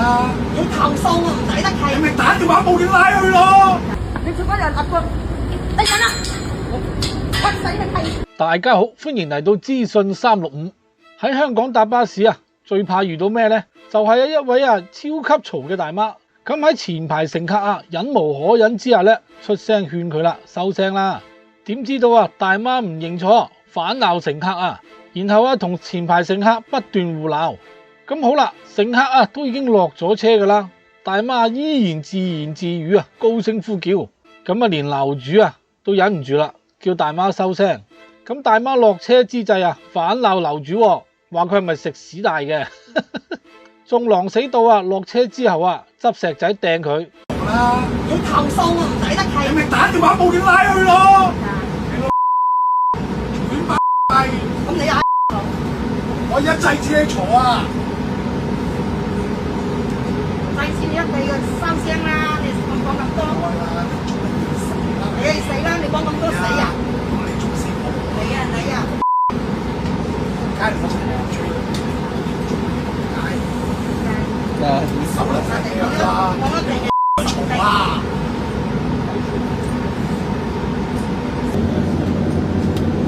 啊？要投訴我唔抵得契。你咪打電話報警拉佢咯！你做乜又立個低人啦？屈死你契！大家好，歡迎嚟到資訊365。喺香港搭巴士啊，最怕遇到咩呢？就係一位超級嘈嘅大媽。咁喺前排乘客忍無可忍之下咧，出聲勸佢啦，收聲啦。點知道大媽唔認錯，反鬧乘客然後同前排乘客不斷互鬧。咁好啦，乘客都已經落咗車噶啦，大媽依然自言自語高聲呼叫。咁連樓主都忍唔住啦，叫大媽收聲。咁大媽落車之際反鬧樓主，話佢係咪食屎大嘅，仲狼死到落車之後執石仔掟佢。啊！要投訴我唔抵得契。你咪打電話報警拉佢咯！咁你我一制止你坐啊！制止你一句嘅收聲啦！你講咁多，你死啦！你講咁多死啊！你做死我！你啊！梗係我情我追，你手嚟晒地啦！我一定嘈啊！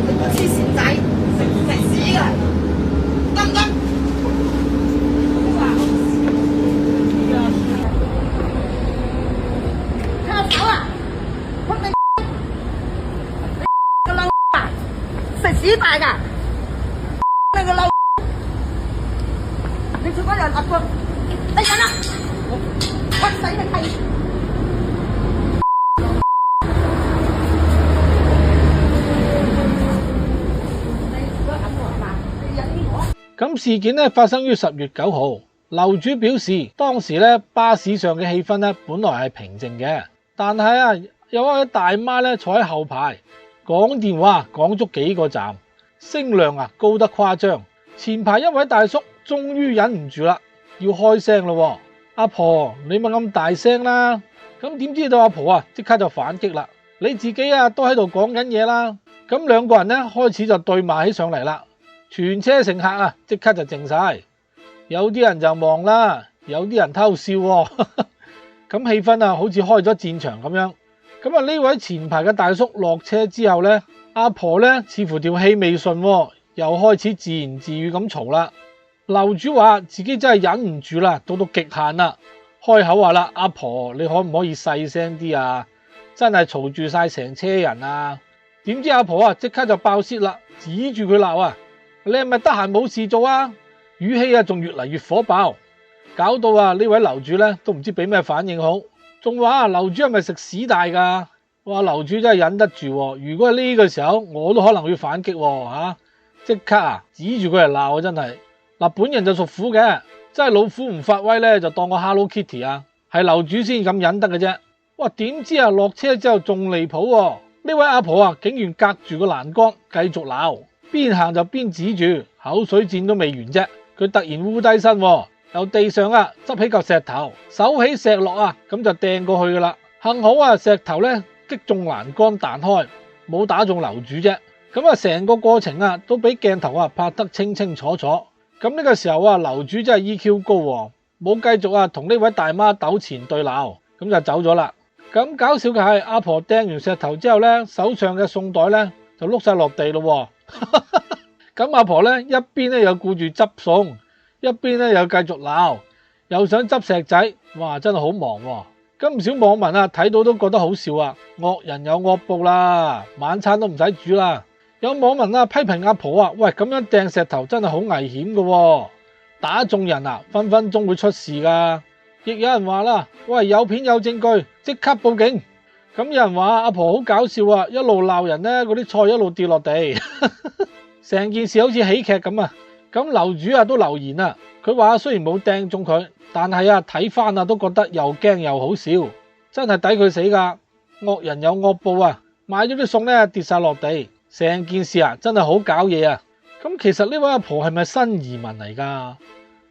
你個黐線仔，食屎㗎，得唔得？攤手啊！屈你個嬲啊！食屎大㗎！你個嬲！你做乜又立個低人啦？屈死你契！咁事件發生於10月9號。樓主表示，當時巴士上嘅氣氛本來係平靜嘅，但係有一位大媽坐喺後排講電話講足幾個站，聲量高得誇張。前排一位大叔終於忍唔住啦，要開聲咯。阿婆，你咪咁大聲啦！咁點知道阿婆即刻就反擊啦，你自己都喺度講緊嘢啦。咁兩個人開始就對罵起上嚟啦。全車乘客即刻就靜晒，有啲人就望啦，有啲人偷笑喎。咁氣氛好似開咗戰場咁樣。咁呢位前排嘅大叔落車之後阿婆似乎條氣未順喎，又開始自言自語咁嘈啦。樓主話自己真係忍唔住啦，到極限啦，開口話啦，阿婆，你可唔可以細聲啲啊？真係嘈住晒成車人啊！點知阿婆即刻就爆泄啦，指住佢鬧你係咪得閒冇事做啊？語氣仲越嚟越火爆，搞到呢位樓主都唔知俾咩反應好，仲話樓主係咪食屎大㗎？哇！樓主真係忍得住喎，如果係呢個時候我都可能會反擊喎，即刻指住佢嚟鬧真係。本人就屬虎嘅，真係老虎唔發威就當個 Hello Kitty 係樓主先咁忍得嘅啫。哇！點知落車之後仲離譜喎，呢位阿婆竟然隔住個欄杆繼續鬧。邊行就邊指住，口水戰都未完啫。佢突然烏低身，由地上執起嚿石頭，手起石落咁就掟過去噶啦。幸好石頭擊中欄杆彈開，冇打中樓主啫。咁成個過程都俾鏡頭拍得清清楚楚。咁呢個時候樓主真係 EQ 高喎，冇繼續同呢位大媽糾纏對鬧，咁就走咗啦。咁搞笑嘅係阿婆掟完石頭之後手上嘅餸袋就碌晒落地咯。咁阿婆一邊又顧住執餸，一邊又繼續鬧，又想執石仔，哇！真係好忙喎。咁唔少網民睇到都覺得好笑惡人有惡報啦，晚餐都唔使煮啦。有網民批評阿婆喂，咁樣掟石頭真係好危險㗎，打中人分分鐘會出事噶。亦有人話啦，喂，有片有證據，即刻報警。咁有人話阿婆好搞笑一路鬧人嗰啲菜一路跌落地，成件事好似喜劇咁咁樓主都留言佢話雖然冇掟中佢，但係睇翻都覺得又驚又好笑，真係抵佢死噶。惡人有惡報買咗啲餸跌晒落地，成件事真係好搞嘢咁其實呢位阿婆係咪新移民嚟噶？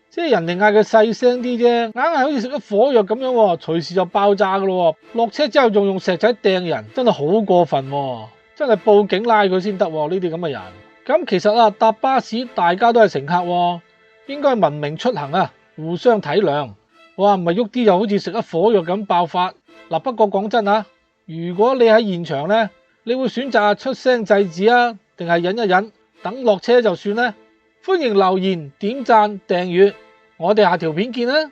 即係人哋嗌佢細聲啲啫，硬係好似食咗火藥咁樣，隨時就爆炸噶咯。落車之後仲用石仔掟人，真係好過分，真係報警拉佢先得。呢啲咁嘅人，咁其實搭巴士大家都係乘客，應該文明出行互相體諒。哇，唔係喐啲又好似食咗火藥咁爆發。嗱，不過講真啊，如果你喺現場呢，你會選擇出聲制止啊，定係忍一忍，等落車就算呢？歡迎留言、點讚、訂閱，我哋下條片見啦！